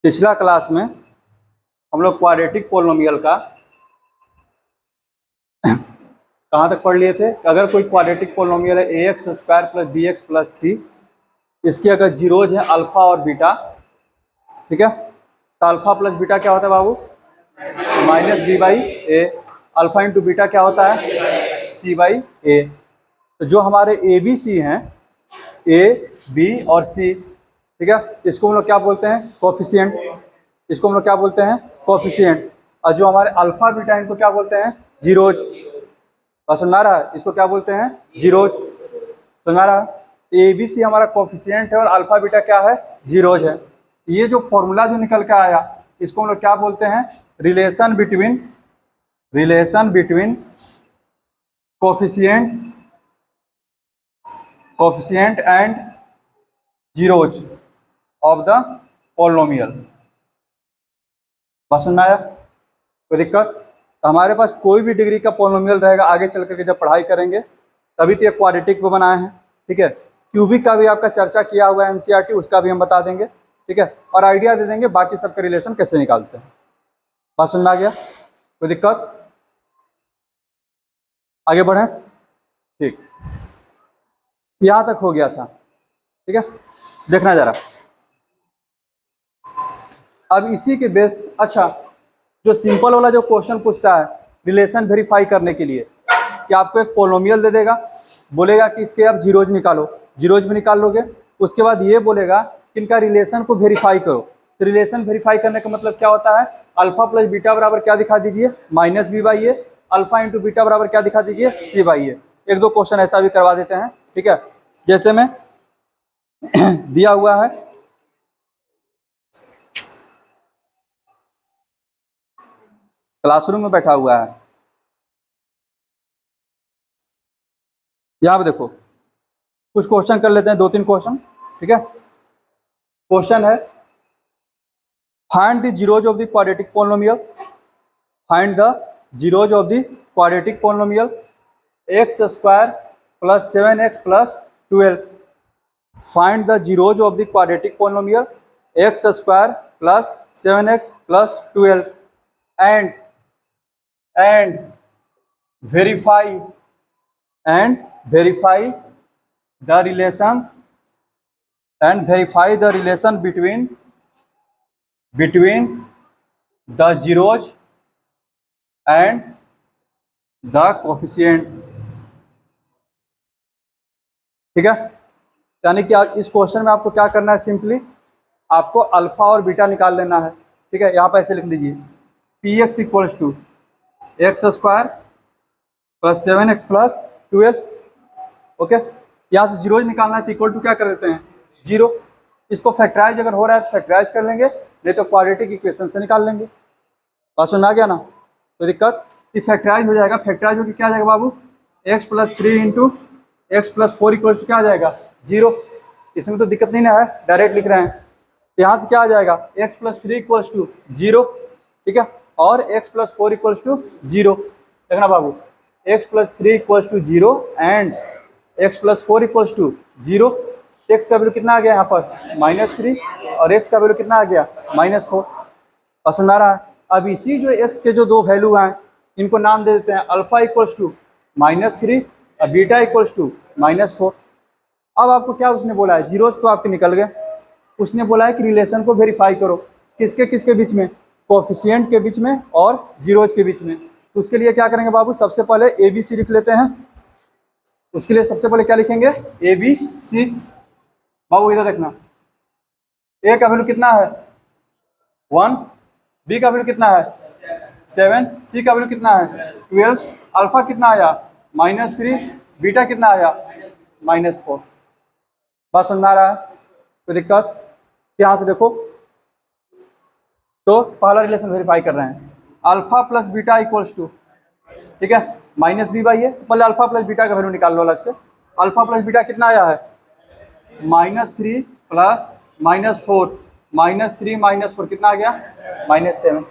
पिछला क्लास में हम लोग क्वाड्रेटिक पोलिनोमियल का कहाँ तक पढ़ लिए थे? अगर कोई क्वाड्रेटिक पोलिनोमियल है a x square plus b x plus c, इसकी अगर जीरोज है अल्फा और बीटा, ठीक है, तो अल्फा प्लस बीटा क्या होता है बाबू? Minus b by a. Alpha into beta क्या होता है? C by a. तो जो हमारे ए बी सी हैं, ए बी और सी, ठीक है, इसको हम लोग क्या बोलते हैं? कोफिशिएंट। इसको हम लोग क्या बोलते हैं? कोफिशिएंट। और जो हमारे अल्फा बीटा इनको क्या बोलते हैं? जीरोज। और सुना रहा है, इसको क्या बोलते हैं? जीरोज। सुना रहा है, ए बी सी हमारा कोफिशिएंट है और अल्फा बीटा क्या है? जीरोज है। ये जो फॉर्मूला जो निकल के आया, इसको हम लोग क्या बोलते हैं? Relation between coefficient and zeros of the polynomial. बात सुनना आया? कोई दिक्कत? तो हमारे पास कोई भी डिग्री का पोलिनोमियल रहेगा, आगे चल करके जब पढ़ाई करेंगे तभी तो ये क्वाड्रेटिक पे बनाए हैं, ठीक है। क्यूबिक का भी आपका चर्चा किया हुआ है एनसीईआरटी, उसका भी हम बता देंगे, ठीक है, और आइडिया दे देंगे बाकी सबका रिलेशन कैसे निकालते हैं। बात सुनना आ गया? कोई दिक्कत? आगे बढ़े? ठीक, यहाँ तक हो गया था, ठीक है। देखना जरा, अब इसी के बेस, अच्छा, जो सिंपल वाला जो क्वेश्चन पूछता है रिलेशन वेरीफाई करने के लिए कि आपको एक पोलिनोमियल दे देगा, बोलेगा कि इसके आप जीरोज निकालो, जीरोज भी निकाल लोगे, उसके बाद ये बोलेगा कि इनका रिलेशन को वेरीफाई करो। तो रिलेशन वेरीफाई करने का मतलब क्या होता है? अल्फा प्लस बीटा बराबर क्या दिखा दीजिए? Minus b by a. Alpha into beta बराबर क्या दिखा दीजिए? C by a. एक दो क्वेश्चन ऐसा भी करवा देते हैं, ठीक है, जैसे में दिया हुआ है, क्लासरूम में बैठा हुआ है, यहाँ पे देखो कुछ क्वेश्चन कर लेते हैं, दो तीन क्वेश्चन, ठीक है। क्वेश्चन है, find the zeros of the quadratic polynomial. Find the zeros of the quadratic polynomial x square plus 7x plus 12। Find the zeros of the quadratic polynomial x square plus 7x plus 12 and verify the relation between the zeros and the coefficient, ठीक है। यानी कि इस question में आपको क्या करना है? सिंपली आपको अल्फा और बीटा निकाल लेना है, ठीक है। यहाँ पे ऐसे लिख लीजिए, p x equals to x square plus 7x plus 12, okay. यहाँ से जीरोज निकालना है तो इक्वल टू क्या कर देते हैं? जीरो। इसको फैक्टराइज अगर हो रहा है तो फैक्टराइज कर लेंगे, नहीं तो क्वाड्रेटिक इक्वेशन से निकाल लेंगे। बात सुन आ गया ना? कोई दिक्कत? ये फैक्टराइज हो जाएगा, फैक्टराइज होकर क्या आ जाएगा बाबू? x plus 3 into x plus 4 equal to क्या आ जाएगा? जीरो। इसमें तो दिक्कत नहीं ना है, डायरेक्ट लिख रहे हैं। यहाँ से क्या आ जाएगा? x plus 3 equals to zero, ठीक है, और x plus 4 equals to zero. देखना बाबू, x plus 3 equals to zero and x plus 4 equals to zero. x का वैल्यू कितना आ गया यहाँ पर? -3, और x का वैल्यू कितना आ गया? -4। और सुना रहा है, अब इसी जो x के जो दो वैल्यू हैं इनको नाम दे देते हैं, अल्फा इक्वल्स टू -3 और बीटा इक्वल्स टू -4। अब आपको क्या उसने बोला है? जीरोज तो आपके निकल गए, उसने बोला है कि रिलेशन को वेरीफाई करो, किसके किसके बीच में? कोफिशिएंट के बीच में और जीरोज के बीच में। तो उसके लिए क्या करेंगे बाबू? सबसे पहले ए बी सी लिख लेते हैं। उसके लिए सबसे पहले क्या लिखेंगे? A B C. बाबू इधर देखना, ए का वैल्यू कितना है? 1, बी का वैल्यू कितना है? 7, सी का वैल्यू कितना है? 12, अल्फा कितना आया? -3, बीटा कितना आया? -4। बात समझ आ रहा है? कोई दिक्कत? यहाँ से देखो, तो पहला रिलेशन वेरीफाई कर रहे हैं, alpha plus beta equals to, ठीक है, माइनस बी बाई ए। पहले अल्फा प्लस बीटा का वैल्यू निकाल लो अलग से। अल्फा प्लस बीटा कितना आया है? -3 प्लस -4, -3 -4 कितना आ गया? -7।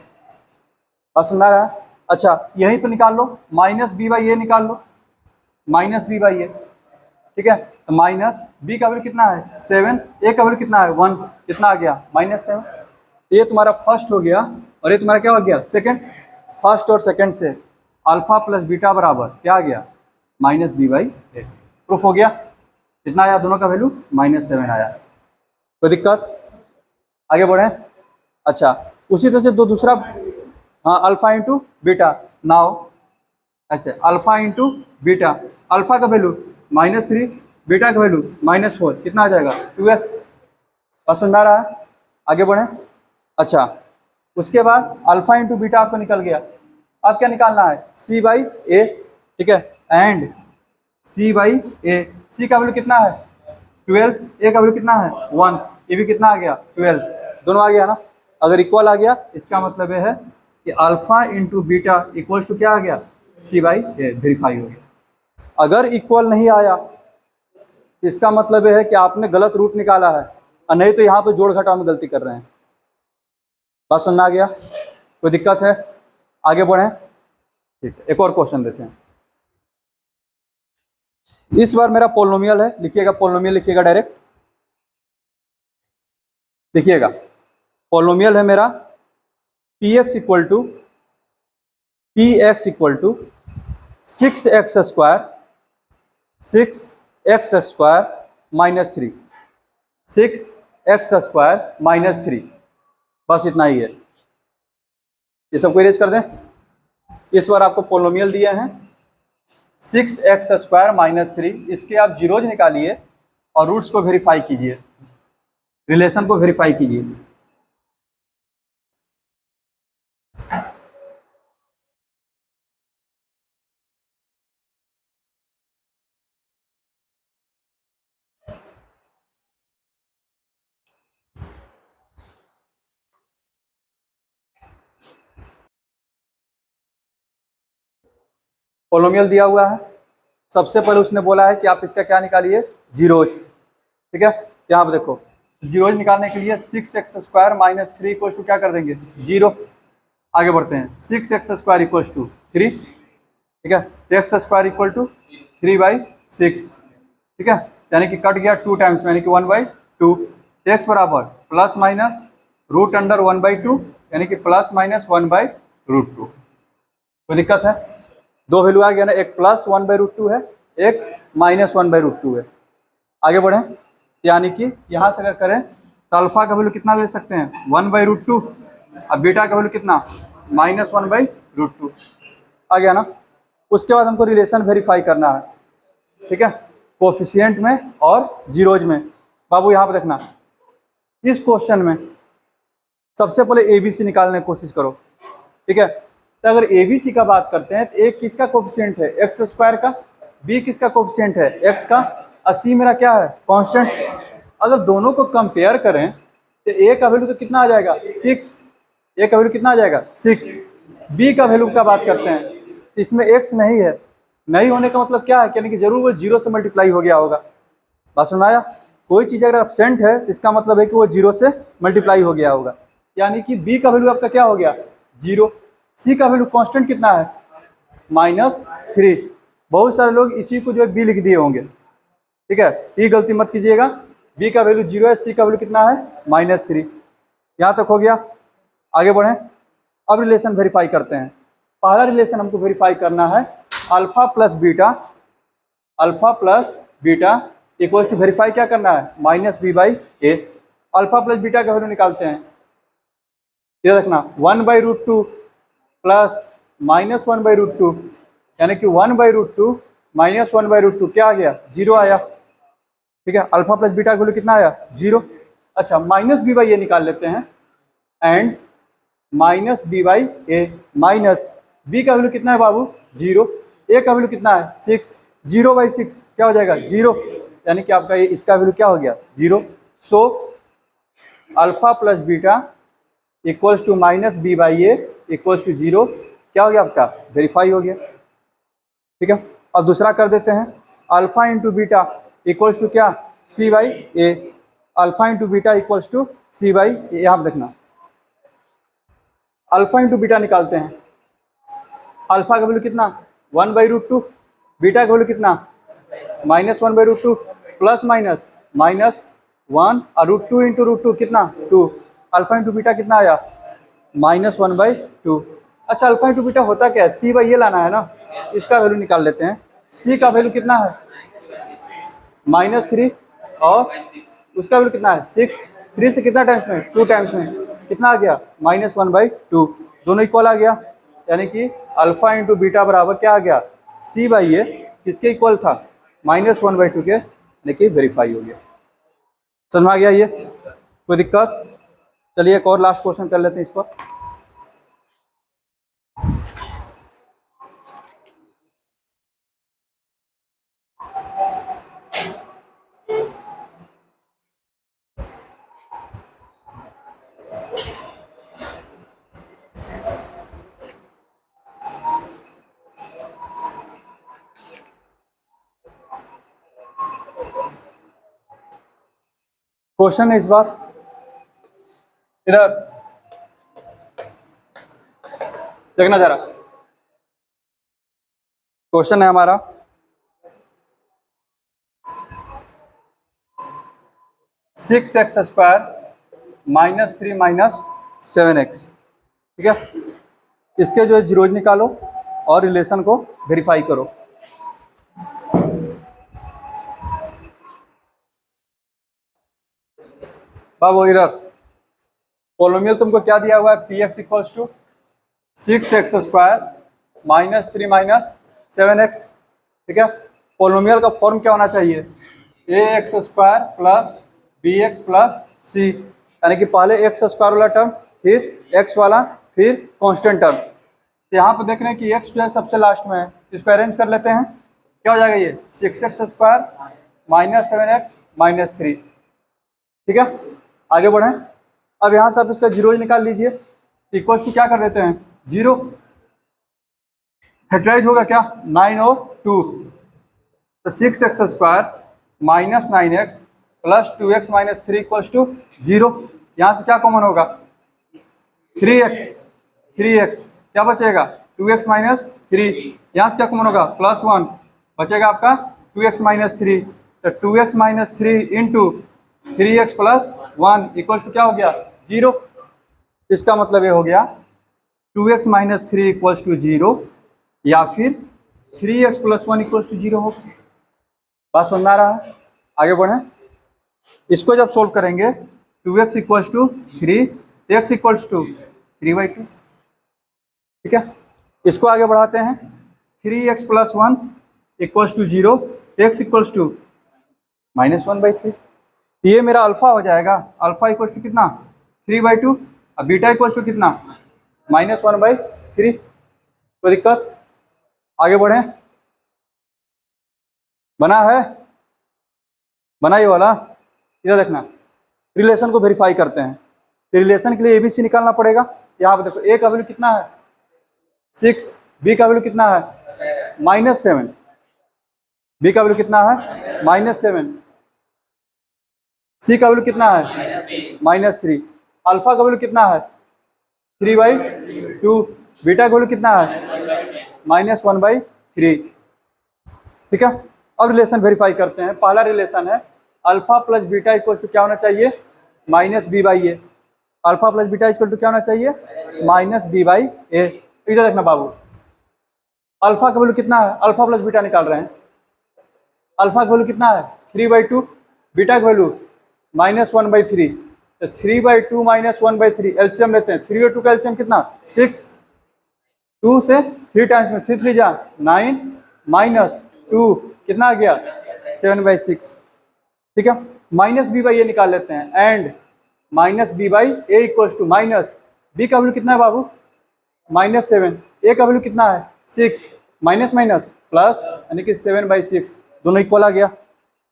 और सुन रहा है? अच्छा, यहीं पर निकाल लो, माइनस बी बाई ए निकाल लो, माइनस बी बाई ए, ठीक है। तो माइनस बी का वैल्यू कितना है? 7, ए का वैल्यू कितना है? 1, कितना आ गया? -7। ये तुम्हारा फर्स्ट हो गया और ये तुम्हारा क्या हो गया, सेकंड। फर्स्ट और सेकंड से अल्फा प्लस बीटा बराबर क्या आ गया, minus b by a. Proof हो गया। कितना आया दोनों का वैल्यू, -7 आया। कोई दिक्कत, आगे बढ़े। अच्छा, उसी तरह से दो दूसरा, हाँ, अल्फा इंटू बीटा। नाउ ऐसे अल्फा इंटू बीटा, अल्फा का वैल्यू -3, बीटा का वैल्यू -4, कितना आ जाएगा, 12। और समझ आ रहा है, आगे बढ़े। अच्छा, उसके बाद अल्फा इंटू बीटा आपको निकल गया। अब क्या निकालना है, सी बाई ए, ठीक है, एंड सी बाई ए। सी का वैल्यू कितना है 12, ए का वैल्यू कितना है 1, ये भी कितना आ गया 12, दोनों आ गया ना। अगर इक्वल आ गया इसका मतलब ये है कि alpha into beta equals to क्या आ गया, सी बाई ए, वेरीफाई हो गया। अगर इक्वल नहीं आया इसका मतलब यह है कि आपने गलत रूट निकाला है, और नहीं तो यहाँ पे जोड़ घटाव में गलती कर रहे हैं। बात सुनना आ गया, कोई दिक्कत है, आगे बढ़ें। ठीक है, एक और क्वेश्चन देते हैं। इस बार मेरा पोलिनोमियल है, लिखिएगा पोलिनोमियल, लिखिएगा डायरेक्ट, लिखिएगा पोलिनोमियल है मेरा px equal to 6x square minus 3, 6x square minus 3, बस इतना ही है। ये सबको इरेज कर दें। इस बार आपको पोलिनोमियल दिए हैं 6x स्क्वायर माइनस 3, इसके आप जीरोज निकालिए और रूट्स को वेरीफाई कीजिए, रिलेशन को वेरीफाई कीजिए। पोलिनोमियल दिया हुआ है, सबसे पहले उसने बोला है कि आप इसका क्या निकालिए, जीरोज, ठीक है। यहाँ पे देखो, जीरोज निकालने के लिए 6x square minus 3 equal to क्या कर देंगे, 0। आगे बढ़ते हैं, 6x स्क्वायर इक्वल टू 3, ठीक है, तो x स्क्वायर इक्वल टू 3/6, ठीक है, यानी कि कट गया 2 टाइम्स, यानी कि 1/2। x बराबर प्लस माइनस रूट अंडर 1/2, यानी कि प्लस माइनस 1/√2। कोई दिक्कत है, दो वैल्यू आ गया ना, एक प्लस 1/√2 है, एक माइनस 1/√2 है। आगे बढ़ें, यानी कि यहाँ से अगर करें तो अल्फा का वैल्यू कितना ले सकते हैं, 1/√2, और बीटा का वैल्यू कितना, -1/√2। आ गया ना। उसके बाद हमको रिलेशन वेरीफाई करना है, ठीक है, कोफिशिएंट में और जीरोज में। बाबू यहाँ पे देखना, इस क्वेश्चन में सबसे पहले ABC निकालने की कोशिश करो, ठीक है। तो अगर ABC का बात करते हैं तो एक किसका कोफिशिएंट है, x स्क्वायर का, B किसका कोफिशिएंट है, x का, और C मेरा क्या है, कांस्टेंट। अगर दोनों को कंपेयर करें तो A का वैल्यू तो कितना आ जाएगा, 6, A का वैल्यू कितना आ जाएगा, 6। B का वैल्यू का बात करते हैं तो इसमें x नहीं है, नहीं होने का मतलब क्या है, यानी कि जरूर वो 0 से मल्टीप्लाई हो गया होगा। बात सुन आया, कोई चीज़ अगर एब्सेंट है इसका मतलब है कि वो 0 से मल्टीप्लाई हो गया होगा, यानी कि B का वैल्यू आपका क्या हो गया, 0। C का वैल्यू कांस्टेंट कितना है, -3। बहुत सारे लोग इसी को जो है B लिख दिए होंगे, ठीक है, ये गलती मत कीजिएगा। B का वैल्यू 0 है, C का वैल्यू कितना है, -3। यहाँ तक हो गया, आगे बढ़ें। अब रिलेशन वेरीफाई करते हैं। पहला रिलेशन हमको वेरीफाई करना है alpha plus beta equals to, verify क्या करना है, -b/a। अल्फा प्लस बीटा का वैल्यू निकालते हैं, ये रखना 1/√2 प्लस -1/√2, यानी कि 1/√2 माइनस 1/√2 क्या आ गया, 0 आया, ठीक है। अल्फा प्लस बीटा का वैल्यू कितना आया, 0। अच्छा, -b/a निकाल लेते हैं, एंड -b/a माइनस b का वैल्यू कितना है बाबू, 0, a का वैल्यू कितना है, 6, 0/6 क्या हो जाएगा, 0, यानी कि आपका ये इसका वैल्यू क्या हो गया, 0। So alpha plus beta equals to -b/a equals to 0, क्या हो गया आपका, वेरीफाई हो गया, ठीक है। अब दूसरा कर देते हैं, alpha into beta equals to क्या, c/a। Alpha into beta equals to c/a। यहाँ पर देखना, अल्फा इंटू बीटा निकालते हैं, अल्फा का वैल्यू कितना, 1/√2, बीटा का वैल्यू कितना, -1/√2, प्लस माइनस -1 और √2 इंटू √2 कितना, 2, अल्फा इंटू बीटा कितना आया, -1/2। अच्छा अल्फा इंटू बीटा होता क्या है, सी बाई ये लाना है ना, इसका वैल्यू निकाल लेते हैं। सी का वैल्यू कितना है, -3 और उसका वैल्यू कितना है 6। 3 से कितना टाइम्स में, 2 टाइम्स में, कितना आ गया -1/2। दोनों इक्वल आ गया, यानी कि अल्फा इंटू बीटा बराबर क्या आ गया, सी बाई ए किसके इक्वल था, -1/2 के, यानी कि वेरीफाई हो गया। समझ में आ गया ये, कोई दिक्कत। चलिए एक और लास्ट क्वेश्चन कर लेते हैं इस पर। क्वेश्चन है इस बार, इधर देखना जरा, क्वेश्चन है हमारा (6x² -3 -7x), ठीक है। इसके जो जीरोज निकालो और रिलेशन को वेरीफाई करो। बाबू इधर पोलोमियल तुमको क्या दिया हुआ है, px = 6x² -3 -7x, ठीक है। पोलोमियल का फॉर्म क्या होना चाहिए, ax² + bx + c, यानी कि पहले x² वाला टर्म, फिर x वाला, फिर कांस्टेंट टर्म। तो यहाँ पर देख रहे हैं कि x जो है सबसे लास्ट में है, इसको अरेंज कर लेते हैं। क्या हो जाएगा ये 6x² -7x -3, ठीक है। आगे बढ़ें, अब यहाँ से आप इसका जीरो निकाल लीजिए, इक्वल्स टू क्या कर देते हैं 0, फैक्टराइज होगा क्या 9 और 2, तो 6x² -9x + 2x - 3 = 0। यहाँ से क्या कॉमन होगा 3x, क्या बचेगा 2x - 3, यहाँ से क्या कॉमन होगा +1, बचेगा आपका 2x - 3, तो 2x - 3 इंटू 3x + 1 = क्या हो गया 0। इसका मतलब ये हो गया 2x - 3 = 0 या फिर 3x + 1 = 0 हो। बात समझ में आ रहा है, आगे बढ़ें। इसको जब सोल्व करेंगे 2x = 3, x = 3/2, ठीक है। इसको आगे बढ़ाते हैं, 3x + 1 = 0, x = -1/3। ये मेरा अल्फा हो जाएगा, अल्फा इक्वल्स टू कितना 3/2 और बीटा इक्वल्स टू कितना -1/3। कोई दिक्कत, आगे बढ़ें। बना है, बना ये वाला, इधर देखना, रिलेशन को वेरीफाई करते हैं। तो रिलेशन के लिए एबीसी निकालना पड़ेगा। यहाँ पे देखो ए का वैल्यू कितना है 6, बी का वैल्यू कितना है -7, बी का वैल्यू कितना है -7, सी का वैल्यू कितना है -3, अल्फा का वैल्यू कितना है 3/2, बीटा का वैल्यू कितना है -1/3, ठीक है। अब रिलेशन वेरीफाई करते हैं। पहला रिलेशन है alpha plus beta equal to क्या होना चाहिए -b/a, alpha plus beta equal to क्या होना चाहिए -b/a। इधर देखना बाबू, अल्फा का वैल्यू कितना है, अल्फा प्लस बीटा निकाल रहे हैं, अल्फा का वैल्यू कितना है 3/2, बीटा का वैल्यू -1/3, तो 3/2 -1/3 एलसीएम लेते हैं, 3 और 2 का एलसीएम कितना 6, 2 से 3 टाइम्स में 3 3 जा 9 -2 कितना आ गया 7/6, ठीक है। -b/a निकाल लेते हैं, and -b/a equals to minus b का वैल्यू कितना है बाबू -7, ए का वैल्यू कितना है 6, माइनस माइनस प्लस, यानी कि 7/6, दोनों इक्वल आ गया,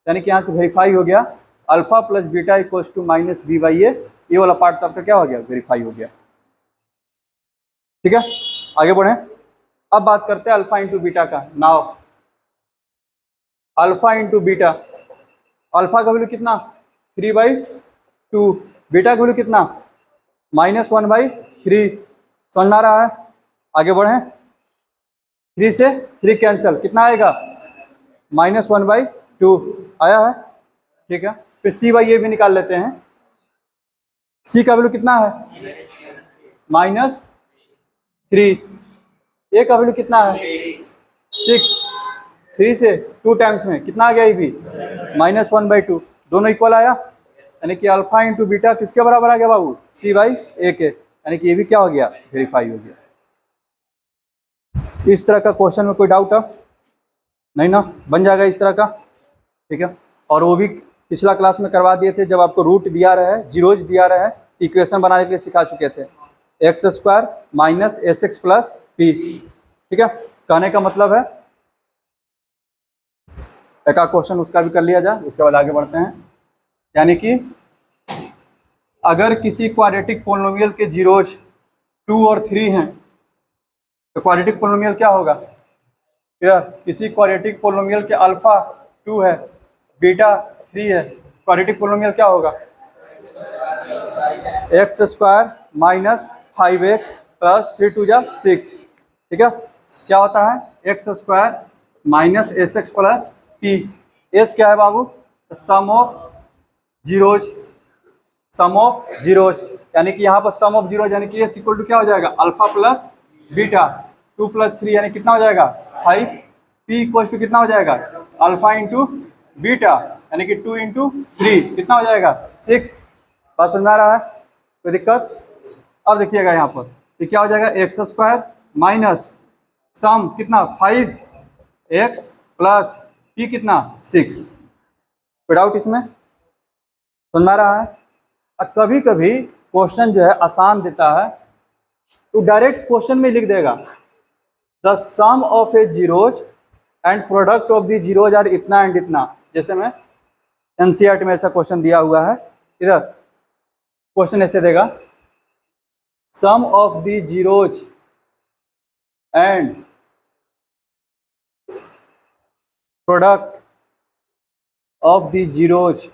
यानी कि यहाँ से वेरीफाई हो गया alpha plus beta equals to -b/a। ये वाला पार्ट तो आपका क्या हो गया वेरीफाई हो गया, ठीक है। आगे बढ़ें, अब बात करते हैं अल्फा इंटू बीटा का। Now alpha into beta, alpha का वैल्यू कितना 3/2, बीटा का वैल्यू कितना -1/3, समझ में आ रहा है। आगे बढ़ें, 3 से 3 कैंसिल, कितना आएगा -1/2 आया है, ठीक है। फिर c/a भी निकाल लेते हैं, सी का वैल्यू कितना है -3, ए का वैल्यू कितना है 6, 3 से 2 टाइम्स में कितना आ गया ये भी -1/2, दोनों इक्वल आया, यानी कि अल्फा इंटू बीटा किसके बराबर आ गया बाबू C/A के, यानी कि ये भी क्या हो गया वेरीफाई हो गया। इस तरह का क्वेश्चन में कोई डाउट है नहीं ना, बन जाएगा इस तरह का, ठीक है। और वो भी पिछला क्लास में करवा दिए थे, जब आपको रूट दिया रहे, जीरोज दिया रहे, इक्वेशन बनाने के लिए सिखा चुके थे, x² - sx + p, ठीक है। कहने का मतलब है एक क्वेश्चन उसका भी कर लिया जाए, उसके बाद आगे बढ़ते हैं। यानी कि अगर किसी क्वाड्रेटिक पोलिनोमियल के जीरोज 2 और 3 हैं तो क्वाड्रेटिक पोलिनोमियल क्या होगा, क्लियर। किसी क्वाड्रेटिक पोलिनोमियल के अल्फा 2 है, बीटा 3 है, क्वाड्रेटिक पोलिनोमियल क्या होगा x² - 5x + 3 2 जा 6, ठीक है। क्या होता है x² - sx + p, s क्या है बाबू सम ऑफ जीरोज, यानी कि यहाँ पर सम ऑफ जीरोज, यानी कि s = क्या हो जाएगा अल्फा प्लस बीटा, 2 + 3 यानी कितना हो जाएगा 5, p = कितना हो जाएगा अल्फा इंटू बीटा, यानी कि 2 × 3 कितना हो जाएगा 6। बात समझ में आ रहा है, कोई दिक्कत। अब देखिएगा यहाँ पर ये क्या हो जाएगा x² - सम कितना 5x + p कितना 6, कोई डाउट इसमें, समझ में आ रहा है। कभी कभी क्वेश्चन जो है आसान देता है तो डायरेक्ट क्वेश्चन में लिख देगा the sum of a zeros and product of the zeros are इतना एंड इतना। जैसे में NCERT में ऐसा क्वेश्चन दिया हुआ है, इधर क्वेश्चन ऐसे देगा sum of the zeros and product of the zeros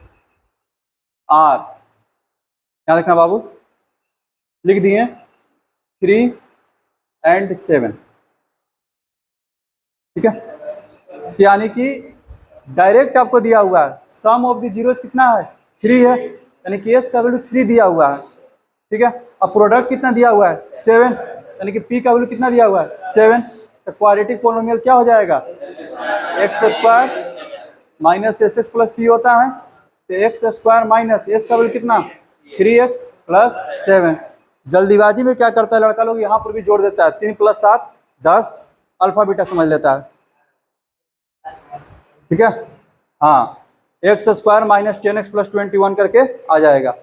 are, क्या लिखना बाबू, लिख दिए 3 और 7, ठीक है। यानी कि डायरेक्ट आपको दिया हुआ है सम ऑफ द जीरोज कितना है 3 है, यानी कि s का वैल्यू 3 दिया हुआ है, ठीक है। अब प्रोडक्ट कितना दिया हुआ है 7, यानी कि p का वैल्यू कितना दिया हुआ है 7, तो क्वाड्रेटिक पोलिनोमियल क्या हो जाएगा x² - sx + p होता है, तो x² - s का वैल्यू कितना 3x + 7। जल्दीबाजी में क्या करता है लड़का लोग, यहाँ पर भी जोड़ देता है 3 + 7 10, अल्फा बीटा समझ लेता है, ठीक है। हाँ x² - 10x + 21 करके आ जाएगा,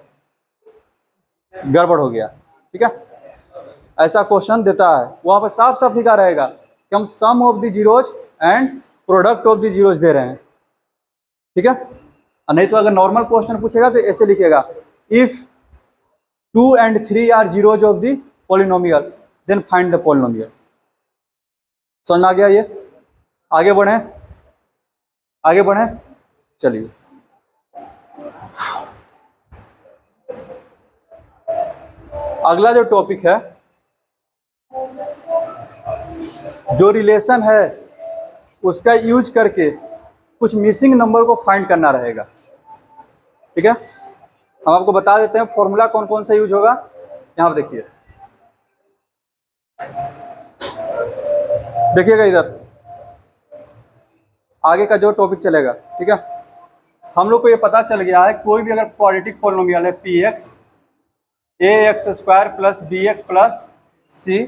गड़बड़ हो गया, ठीक है। ऐसा क्वेश्चन देता है, वहां पर साफ साफ लिखा रहेगा कि हम sum of the zeros and product of the zeros दे रहे हैं, ठीक है। नहीं तो अगर नॉर्मल क्वेश्चन पूछेगा तो ऐसे लिखेगा if 2 and 3 are zeros of the polynomial then find the polynomial. समझ में आ गया ये, आगे बढ़े चलिए। अगला जो टॉपिक है, जो रिलेशन है उसका यूज करके कुछ मिसिंग नंबर को फाइंड करना रहेगा, ठीक है। हम आपको बता देते हैं फॉर्मूला कौन कौन सा यूज होगा, यहाँ पर देखिएगा इधर आगे का जो टॉपिक चलेगा, ठीक है। हम लोग को ये पता चल गया है कोई भी अगर क्वाड्रेटिक पोलिनोमियल है px ax² + bx + c,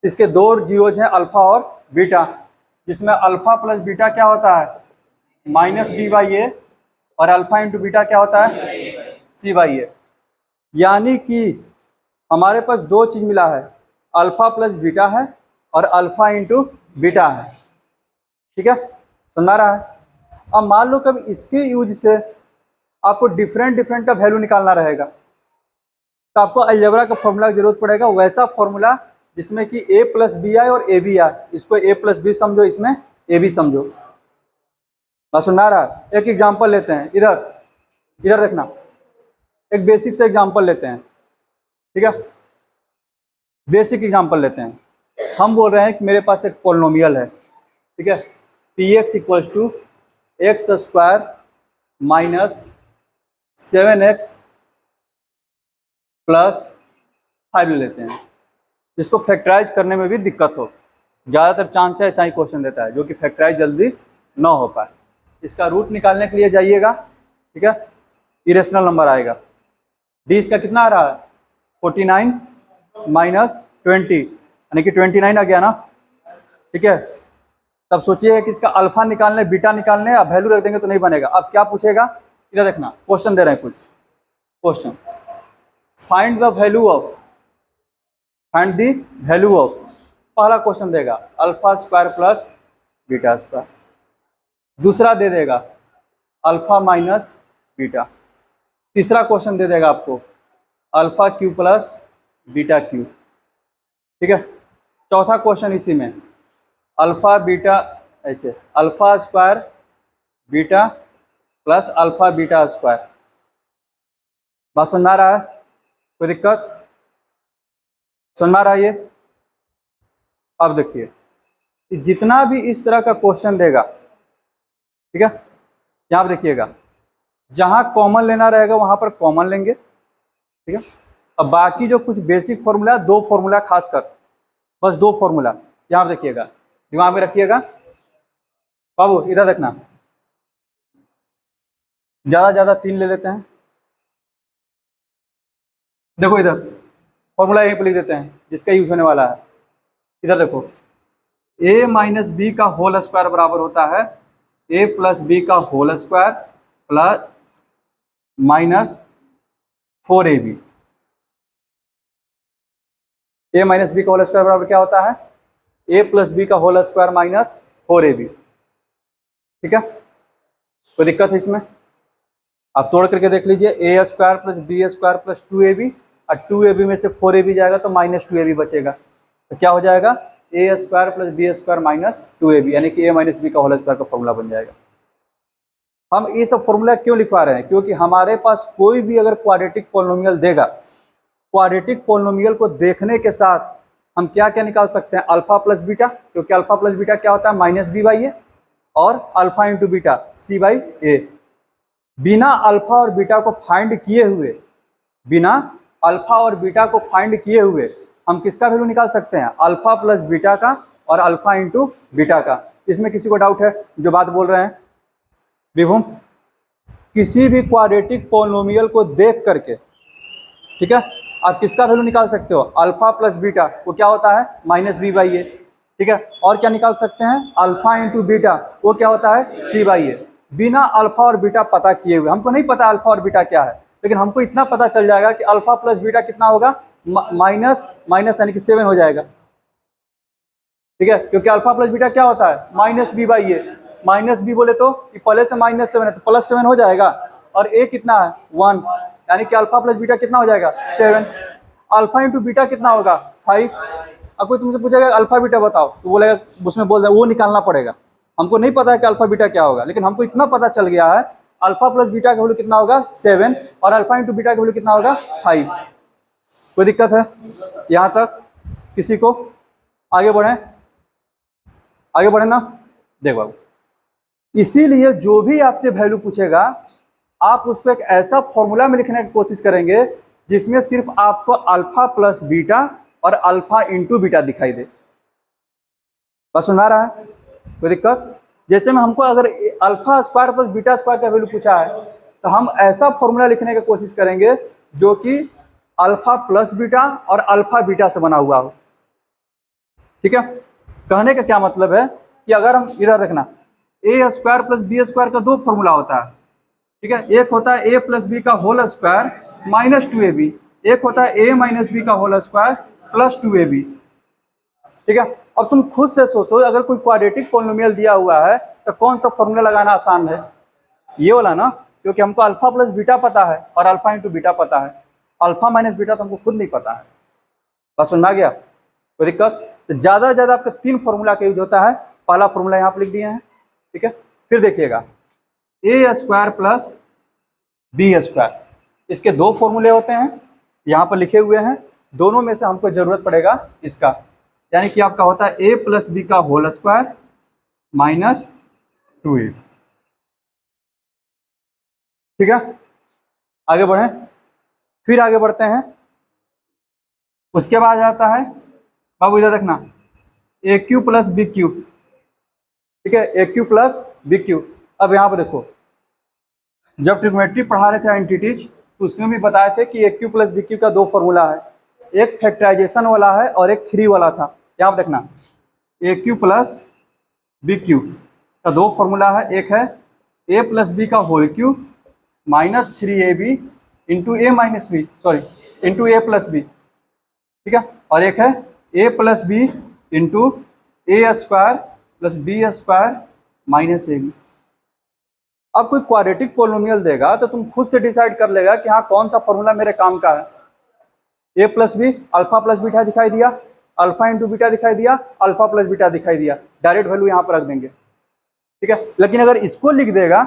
इसके दो जीरोज हैं अल्फा और बीटा, जिसमें अल्फा प्लस बीटा क्या होता है -b/a और अल्फा इंटू बीटा क्या होता है c/a। यानी कि हमारे पास दो चीज मिला है, अल्फा प्लस बीटा है और अल्फा इंटू बीटा है, ठीक है, समझ आ रहा है। अब मान लो कभी इसके यूज से आपको डिफरेंट का वैल्यू निकालना रहेगा तो आपको अलजेब्रा का फॉर्मूला की जरूरत पड़ेगा, वैसा फॉर्मूला जिसमें कि a + b आए और a b आए, इसको a + b समझो, इसमें a b समझो। बात सुन आ रहा है। एक एग्जांपल लेते हैं, इधर देखना, एक बेसिक से एग्जांपल लेते हैं, ठीक है। बेसिक एग्जांपल लेते हैं, हम बोल रहे हैं कि मेरे पास एक पोलिनोमियल है, ठीक है, px = x² - 7x प्लस 5 ले लेते हैं, जिसको फैक्टराइज करने में भी दिक्कत हो। ज़्यादातर चांस है ऐसा ही क्वेश्चन देता है जो कि फैक्टराइज जल्दी ना हो पाए। इसका रूट निकालने के लिए जाइएगा, ठीक है, इरेशनल नंबर आएगा। डी इसका कितना आ रहा है 49 माइनस 20 यानी कि 29 आ गया ना, ठीक है। तब सोचिए कि इसका अल्फा निकालने बीटा निकालने, अब वैल्यू रख देंगे तो नहीं बनेगा। अब क्या पूछेगा, इधर देखना, क्वेश्चन दे रहे हैं कुछ question, find the value of, find the value of, पहला क्वेश्चन देगा alpha square plus beta square, दूसरा दे देगा अल्फा माइनस बीटा, तीसरा क्वेश्चन दे देगा आपको alpha cube plus beta Q, ठीक है। चौथा क्वेश्चन इसी में अल्फा बीटा, ऐसे alpha square beta plus alpha beta square. बात समझ में आ रहा है, कोई दिक्कत समझ में आ रहा है ये? अब देखिए जितना भी इस तरह का क्वेश्चन देगा, ठीक है, यहाँ पर देखिएगा जहाँ कॉमन लेना रहेगा वहाँ पर कॉमन लेंगे, ठीक है। अब बाकी जो कुछ बेसिक फॉर्मूला, दो फॉर्मूला खासकर, बस दो फॉर्मूला यहाँ पर देखिएगा, दिमाग में रखिएगा बाबू, इधर देखना, ज़्यादा 3 ले लेते हैं। देखो इधर फॉर्मूला यहीं पर लिख देते हैं जिसका यूज होने वाला है। इधर देखो a माइनस बी का होल स्क्वायर बराबर होता है a प्लस बी का whole square plus minus 4ab। a minus b का होल स्क्वायर बराबर क्या होता है, a प्लस बी का होल स्क्वायर माइनस 4ab, ठीक है। कोई दिक्कत है इसमें? आप तोड़ करके देख लीजिए, a square plus b square plus 2ab, और 2ab में से 4ab जाएगा तो माइनस 2ab बचेगा, तो क्या हो जाएगा a square plus b square minus 2ab, यानी कि a माइनस बी का होल स्क्वायर का फॉर्मूला बन जाएगा। हम ये सब फॉर्मूला क्यों लिखवा रहे हैं, क्योंकि हमारे पास कोई भी अगर क्वाड्रेटिक पॉलिनोमियल देगा, क्वाड्रेटिक पॉलिनोमियल को देखने के साथ हम क्या क्या निकाल सकते हैं, अल्फा प्लस बीटा, क्योंकि अल्फा प्लस बीटा क्या होता है माइनस बी बाई ए, और alpha into beta c by a. बिना अल्फा और बीटा को फाइंड किए हुए, बिना अल्फा और बीटा को फाइंड किए हुए हम किसका वैल्यू निकाल सकते हैं, अल्फा प्लस बीटा का और अल्फा इंटू बीटा का। इसमें किसी को डाउट है जो बात बोल रहे हैं विभुम? किसी भी क्वाड्रेटिक पॉलिनोमियल को देख करके, ठीक है, आप किसका वैल्यू निकाल सकते हो, अल्फा प्लस बीटा, वो क्या होता है माइनस बी बाई ए, ठीक है। और क्या निकाल सकते हैं, अल्फा इंटू बीटा, वो क्या होता है सी बाई ए। बिना अल्फा और बीटा पता किए हुए, हमको नहीं पता अल्फा और बीटा क्या है, लेकिन हमको इतना पता चल जाएगा कि अल्फा प्लस बीटा कितना होगा, माइनस माइनस यानी कि 7 हो जाएगा, ठीक है, क्योंकि अल्फा प्लस बीटा क्या होता है minus b by a. Minus b बोले तो कि पहले से माइनस 7 है तो प्लस 7 हो जाएगा, और ए कितना है 1, यानी कि अल्फा प्लस बीटा कितना हो जाएगा 7। अल्फा इंटू बीटा कितना होगा 5। अब कोई तुमसे पूछेगा अल्फा बीटा बताओ, तो बोलेगा, उसमें बोल रहे वो निकालना पड़ेगा, हमको नहीं पता है कि अल्फा बीटा क्या होगा, लेकिन हमको इतना पता चल गया है अल्फा प्लस बीटा का वैल्यू कितना होगा 7, और अल्फा इंटू बीटा का वैल्यू कितना होगा 5। कोई दिक्कत है यहाँ तक किसी को? आगे बढ़े, आगे बढ़े ना। देख बाबू, इसीलिए जो भी आपसे वैल्यू पूछेगा आप उसको एक ऐसा फॉर्मूला में लिखने की कोशिश करेंगे जिसमें सिर्फ आपको अल्फा प्लस बीटा और अल्फा इंटू बीटा दिखाई दे। बस सुना रहा है? कोई दिक्कत? जैसे में हमको अगर alpha square plus beta square का वैल्यू पूछा है तो हम ऐसा फॉर्मूला लिखने की कोशिश करेंगे जो कि अल्फा प्लस बीटा और अल्फा बीटा से बना हुआ हो, ठीक है। कहने का क्या मतलब है कि अगर हम इधर देखना, ए स्क्वायर प्लस बी स्क्वायर का दो फॉर्मूला होता है, ठीक है। एक होता है ए प्लस बी का होल स्क्वायर माइनस 2ab, एक होता है ए माइनस बी का होल स्क्वायर प्लस 2ab, ठीक है। और तुम खुद से सोचो, अगर कोई क्वाड्रेटिक पॉलिनोमियल दिया हुआ है तो कौन सा फॉर्मूला लगाना आसान है, ये वाला ना, क्योंकि हमको अल्फा प्लस बीटा पता है और अल्फा इंटू बीटा पता है, अल्फा माइनस बीटा तो हमको खुद नहीं पता है। बात समझ में आ गया? कोई दिक्कत? तो ज़्यादा से ज़्यादा आपका 3 फॉर्मूला का यूज होता है। पहला फॉर्मूला यहाँ पर लिख दिए हैं, ठीक है। फिर देखिएगा a square plus b square, इसके 2 फॉर्मूले होते हैं, यहाँ पर लिखे हुए हैं, दोनों में से हमको जरूरत पड़ेगा इसका, यानी कि आपका होता है ए प्लस बी का होल स्क्वायर माइनस 2a, ठीक है। आगे बढ़ें, फिर आगे बढ़ते हैं, उसके बाद आता है बाबू इधर देखना, a cube plus b Q, ठीक है, ए क्यू प्लस बी क्यू। अब यहाँ पर देखो, जब ट्रिग्नोमेट्री पढ़ा रहे थे एंटिटीज तो उसमें भी बताए थे कि ए क्यू प्लस बी क्यू का दो फॉर्मूला है, एक फैक्टराइजेशन वाला है और एक थ्री वाला था। यहाँ पर देखना, a cube plus b cube का दो फॉर्मूला है, एक है ए प्लस बी का whole cube minus 3ab into a minus b, sorry into a plus b, ठीक है, और एक है a plus b into a square plus b square minus a b. अब कोई क्वाड्रेटिक पोलिनोमियल देगा तो तुम खुद से डिसाइड कर लेगा कि हाँ कौन सा फॉर्मूला मेरे काम का है। A plus b, alpha plus beta दिखाई दिया, अल्फा इंटू बीटा दिखाई दिया, अल्फा प्लस बीटा दिखाई दिया, डायरेक्ट वैल्यू यहाँ पर रख देंगे, ठीक है। लेकिन अगर इसको लिख देगा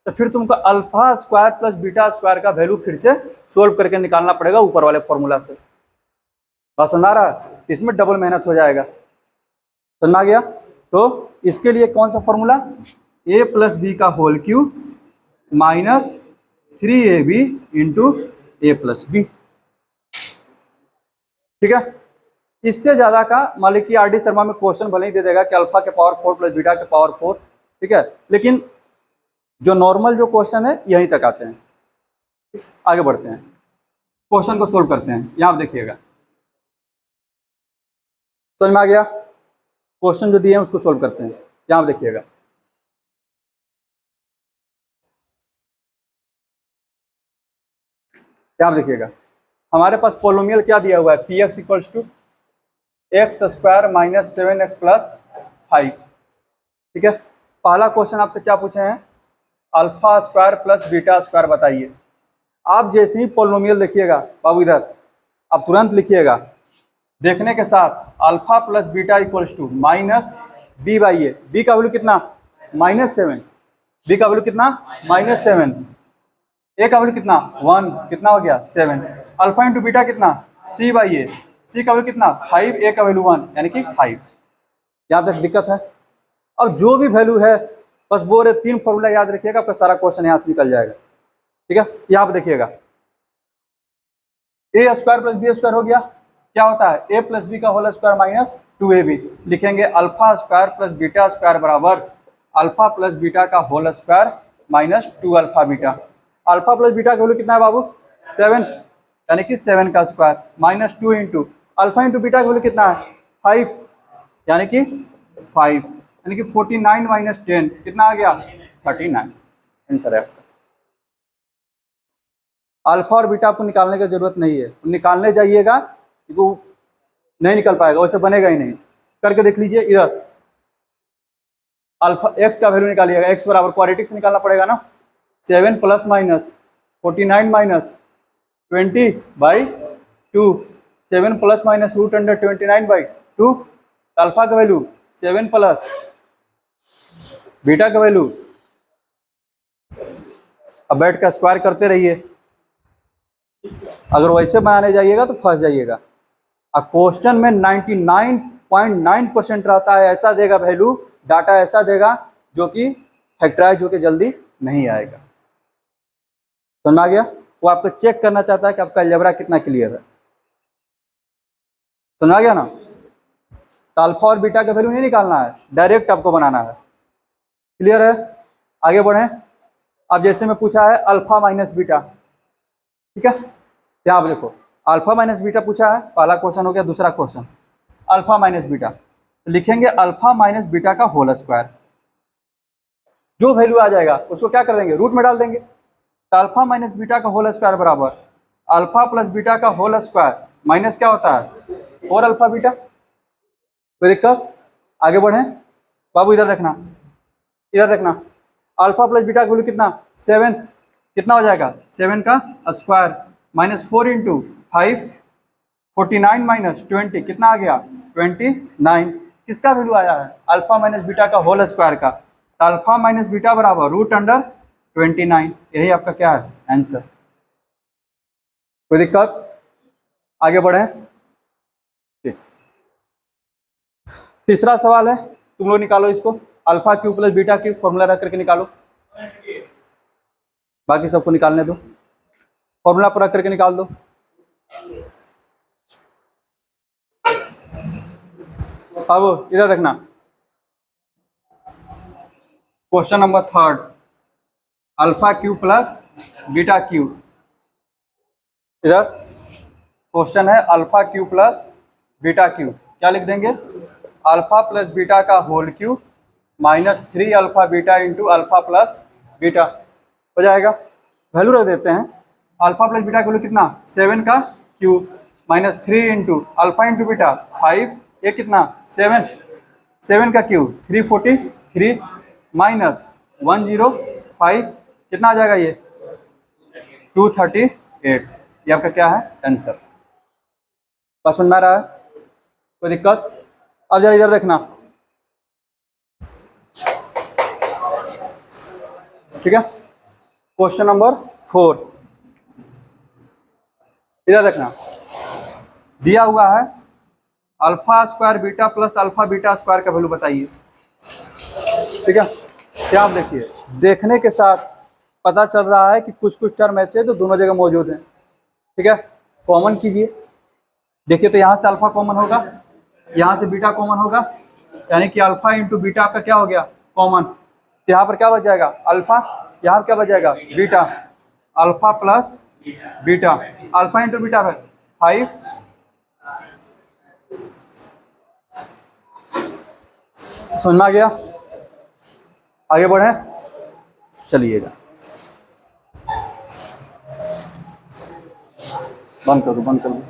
तो फिर तुमको alpha square plus beta square का वैल्यू फिर से सोल्व करके निकालना पड़ेगा ऊपर वाले फॉर्मूला से। बात समझ आ रहा है? इसमें डबल मेहनत हो जाएगा। समझ आ गया? तो इसके लिए कौन सा फॉर्मूला, ए प्लस बी का whole cube minus 3ab into a plus b, ठीक है। इससे ज्यादा का मान लीजिए कि आर डी शर्मा में क्वेश्चन भले ही दे देगा कि अल्फा के पावर 4 प्लस बीटा के पावर 4, ठीक है, लेकिन जो नॉर्मल जो क्वेश्चन है यहीं तक आते हैं। आगे बढ़ते हैं, क्वेश्चन को सोल्व करते हैं। यहाँ आप देखिएगा, समझ में आ गया? क्वेश्चन जो दिए हैं उसको सोल्व करते हैं। यहाँ आप देखिएगा, यहाँ आप देखिएगा, हमारे पास पोलिनोमियल क्या दिया हुआ है, p x equals to x square minus 7x plus 5, ठीक है। पहला क्वेश्चन आपसे क्या पूछे हैं, alpha square plus beta square बताइए। आप जैसे ही पोलिनोमियल देखिएगा बाबू इधर, आप तुरंत लिखिएगा देखने के साथ, alpha plus beta equals to minus b by a, b का वैल्यू कितना -7, बी का वैल्यू कितना -7, ए का वैल्यू कितना 1, कितना हो गया 7, अल्फा इंटू बीटा कितना सी बाई ए, सी का वैल्यू कितना 5, ए का वैल्यू 1 यानी कि 5। यहाँ तक दिक्कत है? अब जो भी वैल्यू है बस वो रे 3 फॉर्मूला याद रखिएगा, फिर सारा क्वेश्चन यहाँ से निकल जाएगा, ठीक है। यहाँ पर देखिएगा, a square plus b square हो गया, क्या होता है ए प्लस बी का होल स्क्वायर माइनस 2ab, लिखेंगे alpha square plus beta square बराबर अल्फा प्लस बीटा का whole square minus 2 alpha beta. Alpha plus beta का वैल्यू कितना है बाबू 7, यानी कि 7 का square minus 2 into alpha into beta का वैल्यू कितना है 5, यानी कि 5, यानी कि 49 माइनस 10 कितना आ गया 39, आंसर है आपका। अल्फा और बीटा आपको निकालने की जरूरत नहीं है, निकालने जाइएगा वो नहीं निकल पाएगा, वैसे बनेगा ही नहीं। करके देख लीजिए, इधर अल्फा एक्स का वैल्यू निकालिएगा, एक्स बराबर क्वाड्रेटिक से निकालना पड़ेगा ना, 7 plus minus 49 minus 20/2, 7 plus minus √29/2, alpha का वैल्यू 7 प्लस बीटा का वैल्यू, अब बैठ कर स्क्वायर करते रहिए। अगर वैसे बनाने जाइएगा तो फंस जाइएगा। अब क्वेश्चन में 99.9% रहता है ऐसा देगा वैल्यू, डाटा ऐसा देगा जो कि फैक्टराइज होकर जल्दी नहीं आएगा। समझ आ गया? वो आपको चेक करना चाहता है कि आपका अलजेब्रा कितना क्लियर है। समझ आ गया ना? तो अल्फा और बीटा का वैल्यू नहीं निकालना है, डायरेक्ट आपको बनाना है। क्लियर है? आगे बढ़ें। अब जैसे में पूछा है अल्फा माइनस बीटा, ठीक है, यहाँ आप देखो अल्फा माइनस बीटा पूछा है, पहला क्वेश्चन हो गया। दूसरा क्वेश्चन अल्फा माइनस बीटा, तो लिखेंगे अल्फा माइनस बीटा का होल स्क्वायर, जो वैल्यू आ जाएगा उसको क्या कर देंगे रूट में डाल देंगे। तो अल्फा माइनस बीटा का होल स्क्वायर बराबर अल्फा प्लस बीटा का होल स्क्वायर माइनस क्या होता है 4 अल्फा बीटा। कोई दिक्कत? आगे बढ़े बाबू, इधर देखना, इधर देखना, अल्फा प्लस बीटा का वैल्यू कितना 7, कितना हो जाएगा 7 का स्क्वायर माइनस 4 इंटू 5, 49 माइनस 20 कितना आ गया 29। किसका वैल्यू आया है अल्फा माइनस बीटा का होल स्क्वायर का, तो अल्फा माइनस बीटा बराबर √29। यही आपका क्या है आंसर। कोई दिक्कत? आगे बढ़े। तीसरा सवाल है, तुम लोग निकालो इसको, alpha cube plus beta Q formula रख करके निकालो, बाकी सबको निकालने दो, फॉर्मूला पर रख करके निकाल दो। अब इधर देखना, question number 3, alpha cube plus beta cube. इधर क्वेश्चन है alpha cube plus beta cube, क्या लिख देंगे, अल्फा प्लस बीटा का whole cube minus 3 alpha beta into alpha plus beta हो जाएगा। वैल्यू रख देते हैं, अल्फा प्लस बीटा का वैल्यू कितना, 7 का cube minus 3 into alpha into beta 5, ये कितना 7, 7 का क्यूब 343 माइनस 105, कितना आ जाएगा ये 238। ये आपका क्या है आंसर। बस समझ में आ रहा है, कोई दिक्कत। अब जरा इधर देखना, ठीक है, क्वेश्चन नंबर 4, इधर देखना, दिया हुआ है alpha square beta plus alpha beta square का वैल्यू बताइए। ठीक है, क्या आप देखिए, देखने के साथ पता चल रहा है कि कुछ कुछ टर्म ऐसे तो दोनों जगह मौजूद हैं। ठीक है, कॉमन कीजिए, देखिए तो यहाँ से अल्फा कॉमन होगा, यहाँ से बीटा कॉमन होगा, यानी कि अल्फा इंटू बीटा आपका क्या हो गया कॉमन। तो यहाँ पर क्या बच जाएगा अल्फा, यहाँ पर क्या बच जाएगा beta, alpha plus beta, alpha into beta है 5, समझ में आ गया। आगे बढ़े, चलिएगा, बंद कर दो, बंद कर दो।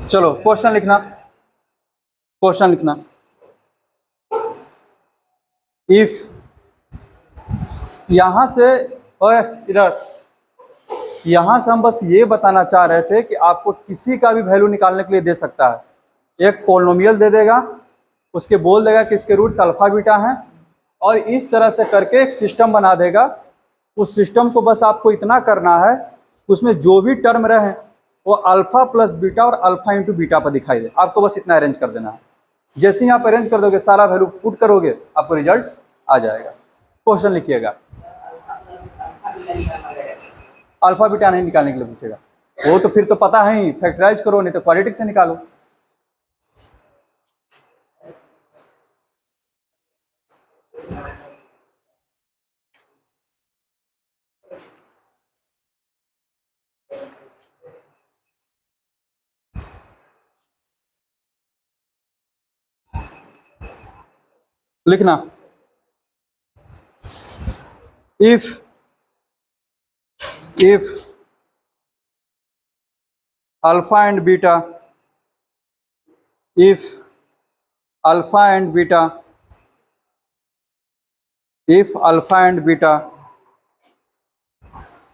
चलो क्वेश्चन लिखना, क्वेश्चन लिखना, इफ यहां से इधर, यहां से हम बस ये बताना चाह रहे थे कि आपको किसी का भी वैल्यू निकालने के लिए दे सकता है। एक पॉलिनोमियल दे देगा, उसके बोल देगा कि इसके रूट्स अल्फा बीटा हैं, और इस तरह से करके एक सिस्टम बना देगा। उस सिस्टम को बस आपको इतना करना है, उसमें जो भी टर्म रहे वो अल्फा प्लस बीटा और अल्फा इंटू बीटा पर दिखाई दे, आपको बस इतना अरेंज कर देना है। जैसे ही आप अरेंज कर दोगे, सारा वैल्यू पुट करोगे, आपको रिजल्ट आ जाएगा। क्वेश्चन लिखिएगा, अल्फा बीटा नहीं निकालने के लिए पूछेगा, वो तो फिर तो पता है ही, फैक्टराइज करो, नहीं तो क्वाड्रेटिक से निकालो। लिखना, if alpha and beta, if alpha and beta, if alpha and beta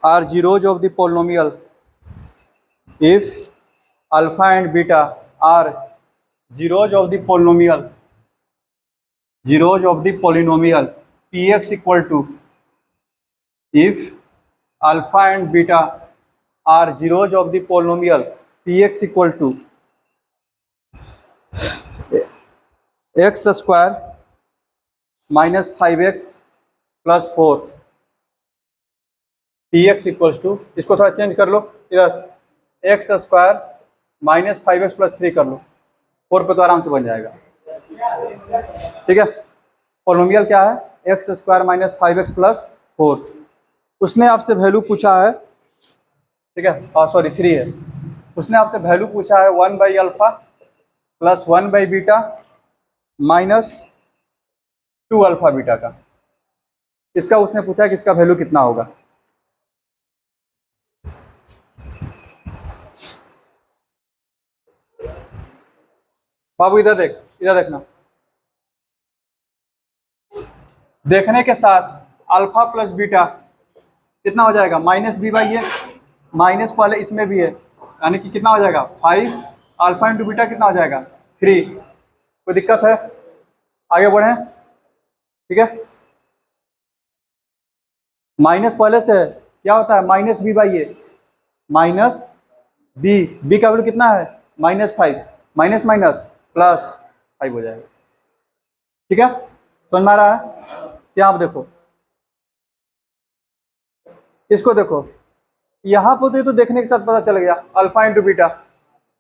are zeros of the polynomial, if alpha and beta are zeros of the polynomial, zeros of the polynomial px equal to, if alpha and beta are zeros of the polynomial px equal to x square minus 5x plus 4, p x equals to, इसको थोड़ा change कर लो, इधर x square minus 5x plus 3 कर लो, 4 पे तो आराम से बन जाएगा। ठीक है, पॉलिनोमियल क्या है, x square minus 5x plus 4। उसने आपसे वैल्यू पूछा है, ठीक है, सॉरी 3 है, उसने आपसे वैल्यू पूछा है 1 by alpha plus 1 by beta minus 2 alpha beta का। इसका उसने पूछा कि इसका वैल्यू कितना होगा। बाबू इधर देख, इधर देखना, देखने के साथ अल्फा प्लस बीटा कितना हो जाएगा minus b by a, minus पहले इसमें भी है, यानी कि कितना हो जाएगा 5, अल्फा इंटू बीटा कितना हो जाएगा 3। कोई दिक्कत है, आगे बढ़े, ठीक है, माइनस पहले से है, क्या होता है minus b by a, minus b का वैल्यू कितना है -5, माइनस माइनस प्लस 5 हो जाएगा। ठीक है, समझ में आ रहा है, क्या आप देखो इसको देखो, यहाँ पर तो देखने के साथ पता चल गया अल्फा इंटू बीटा,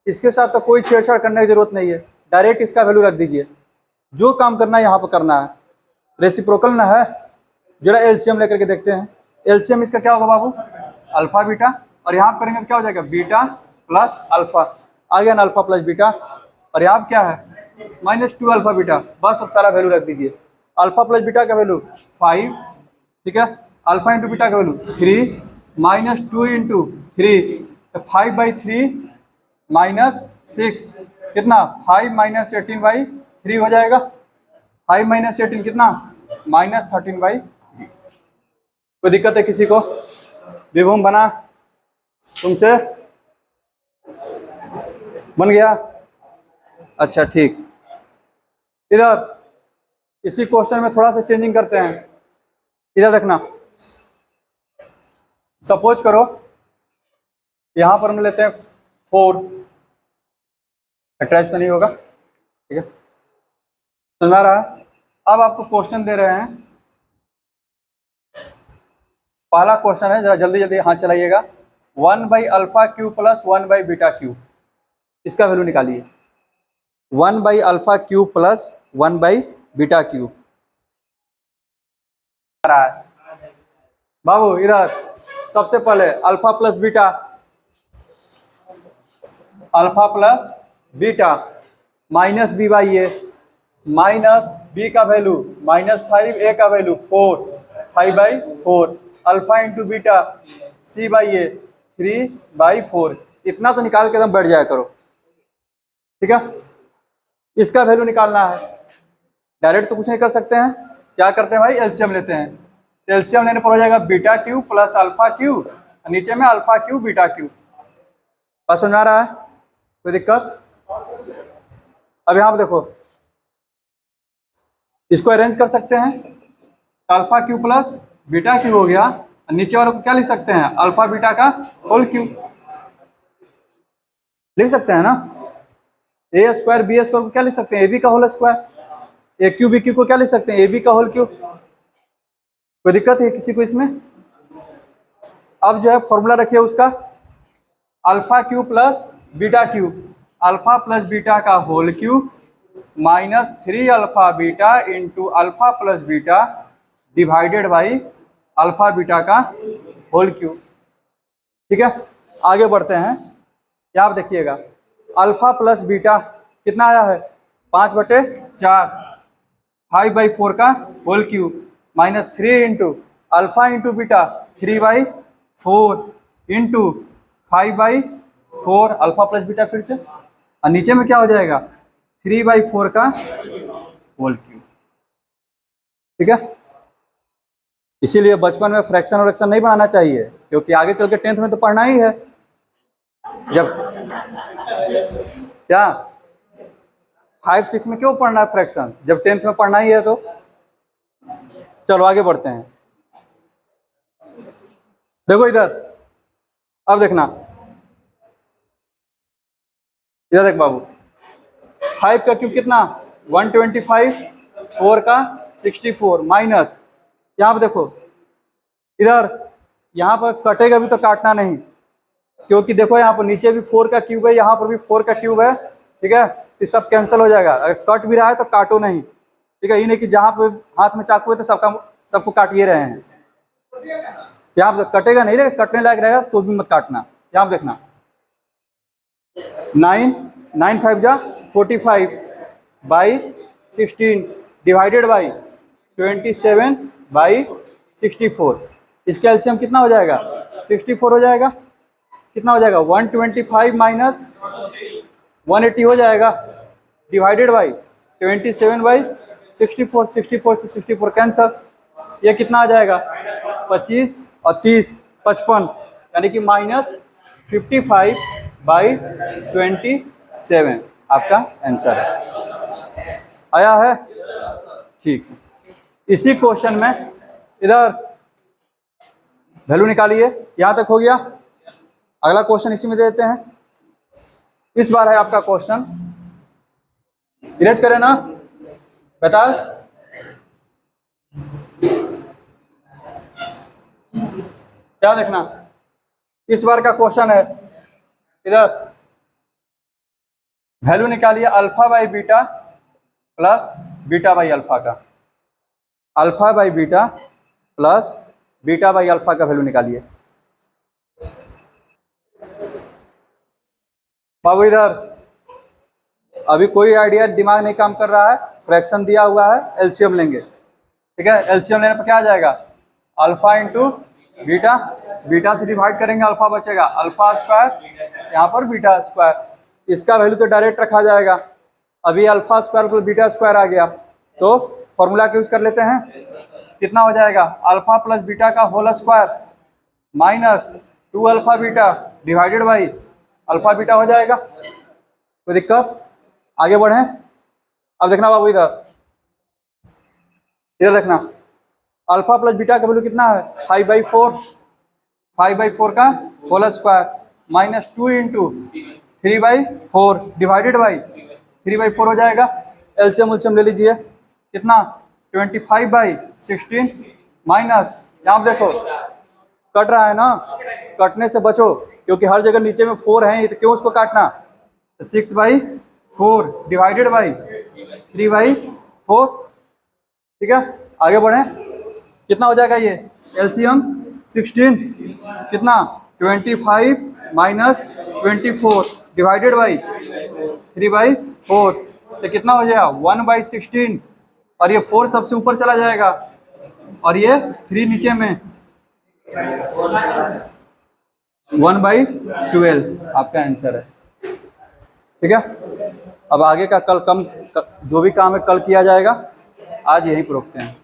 इसके साथ तो कोई छेड़छाड़ करने की जरूरत नहीं है, डायरेक्ट इसका वैल्यू रख दीजिए। जो काम करना है यहाँ पर करना है, रेसिप्रोकल ना है। जरा एलसीएम लेकर के देखते हैं। एलसीएम इसका क्या होगा बाबू, अल्फा बीटा, और यहाँ करेंगे तो क्या हो जाएगा, बीटा प्लस अल्फा, आ गया ना अल्फा प्लस बीटा, और यहाँ क्या है -2 अल्फा बीटा। बस अब सारा वैल्यू रख दीजिए। अल्फा प्लस बीटा का वैल्यू 5, ठीक है, अल्फा इंटू बीटा का वैल्यू 3, -2 इंटू 3 तो 5/3 -6 कितना, 5 - 18/3 हो जाएगा। 5 - 18 कितना, -13/3। कोई दिक्कत है किसी को? विभूम बना तुमसे, बन गया? अच्छा ठीक। इधर इसी क्वेश्चन में थोड़ा सा चेंजिंग करते हैं। इधर देखना, सपोज करो यहां पर हम लेते हैं 4, अटैच तो नहीं होगा, ठीक है, समझ आ रहा है? अब आपको क्वेश्चन दे रहे हैं, पहला क्वेश्चन है, जरा जल्दी जल्दी हाथ चलाइएगा। 1/अल्फा क्यूब प्लस 1/बीटा क्यूब, इसका वैल्यू निकालिए। 1/अल्फा क्यूब प्लस 1/बीटा क्यूब रहा है बाबू। इधर सबसे पहले alpha plus beta, alpha plus beta minus b/a, minus b का वैल्यू -5, a का value 4, 5/4, alpha into beta c/a 3/4। इतना तो निकाल के एकदम बैठ जाया करो, ठीक है। इसका वैल्यू निकालना है, डायरेक्ट तो कुछ नहीं कर सकते हैं, क्या करते हैं भाई, एलसीएम लेते हैं। एलसीएम लेने पर हो जाएगा beta cube plus alpha cube, नीचे में अल्फा क्यूब बीटा क्यूब। बात समझ आ रहा है? कोई दिक्कत? अब यहाँ पे देखो, इसको अरेंज कर सकते हैं, alpha cube plus beta cube हो गया, नीचे वाले को क्या लिख सकते हैं, अल्फा बीटा का होल क्यूब लिख सकते हैं ना। a² b² को क्या लिख सकते हैं, ab का whole square, a cube b cube को क्या लिख सकते हैं, ab का होल क्यूब। कोई दिक्कत है किसी को इसमें? अब जो है फॉर्मूला रखिए उसका, alpha cube plus beta cube, alpha plus beta का whole cube -3 alpha beta into alpha plus beta divided by alpha beta का होल क्यूब, ठीक है। आगे बढ़ते हैं, यहाँ आप देखिएगा, अल्फा प्लस बीटा कितना आया है, 5/4, 5/4 का whole cube -3 into alpha into beta 3/4 into 5/4 alpha plus beta, फिर से, और नीचे में क्या हो जाएगा, 3/4 का होल क्यूब, ठीक है। इसीलिए बचपन में फ्रैक्शन और एक्शन नहीं बनाना चाहिए, क्योंकि आगे चल के 10th में तो पढ़ना ही है। जब क्या 5-6 में क्यों पढ़ना है फ्रैक्शन, जब 10th में पढ़ना ही है तो। चलो आगे बढ़ते हैं। देखो इधर, अब देखना, इधर देख बाबू, 5 का क्यूब कितना, 125, 4 का 64 माइनस, यहाँ पर देखो, इधर यहाँ पर कटेगा भी तो काटना नहीं, क्योंकि देखो यहाँ पर नीचे भी 4 का क्यूब है, यहाँ पर भी 4 का क्यूब है, ठीक है, तो सब कैंसिल हो जाएगा। अगर कट भी रहा है तो काटो नहीं, ठीक है, ये नहीं कि जहाँ पे हाथ में चाकू है तो सबको काटिए रहे हैं, यहाँ पर कटेगा नहीं, लेकिन कटने लायक रहेगा तो भी मत काटना। यहाँ पर देखना, 9 5 जा 45/16 डिवाइडेड बाई 27/64, इसका एलसीएम कितना हो जाएगा, 64 हो जाएगा। कितना हो जाएगा, 125 माइनस 180 हो जाएगा, डिवाइडेड बाई 27/64, 64 से 64 कैंसर, ये कितना आ जाएगा, 25 और 30 55, यानी कि -55/27 आपका आंसर है। आया है? ठीक। इसी क्वेश्चन में इधर वैल्यू निकालिए, यहां तक हो गया। अगला क्वेश्चन इसी में दे देते हैं। इस बार है आपका क्वेश्चन, इरेज करें ना बता, क्या देखना, इस बार का क्वेश्चन है, इधर वैल्यू निकालिए alpha by beta plus beta by alpha का, alpha by beta plus beta by alpha का वैल्यू निकालिए। बाबू इधर अभी कोई आइडिया दिमाग नहीं काम कर रहा है, फ्रैक्शन दिया हुआ है, एलसीएम लेंगे, ठीक है। एलसीएम लेने पर क्या आ जाएगा, अल्फा इंटू बीटा, बीटा से डिवाइड करेंगे अल्फा बचेगा, अल्फा स्क्वायर यहाँ पर बीटा स्क्वायर, इसका वैल्यू तो डायरेक्ट रखा जाएगा। अभी alpha square plus beta square आ गया तो फॉर्मूला यूज कर लेते हैं, कितना हो जाएगा, अल्फा प्लस बीटा का whole square minus 2 alpha beta divided by alpha beta हो जाएगा। कोई दिक्कत, आगे बढ़े। अब देखना बाबू इधर, इधर देखना, अल्फा प्लस बीटा का वैल्यू कितना है 5/4, 5/4 का whole square minus 2 into 3/4 divided by 3/4 हो जाएगा। एलसीएम उलसीएम ले लीजिए, कितना 25/16 माइनस, यहाँ देखो कट रहा है ना, कटने से बचो क्योंकि हर जगह नीचे में 4 है तो क्यों उसको काटना, 6/4 डिवाइडेड बाई 3/4, ठीक है। आगे बढ़े, कितना हो जाएगा ये एलसीएम 16, कितना 25 माइनस 24 डिवाइडेड बाई 3/4, तो कितना हो जाएगा 1/16, और ये 4 सबसे ऊपर चला जाएगा और ये 3 नीचे में, 1/12 आपका आंसर है, ठीक है। अब आगे का कल जो भी काम है कल किया जाएगा, आज यहीं पर रोकते हैं।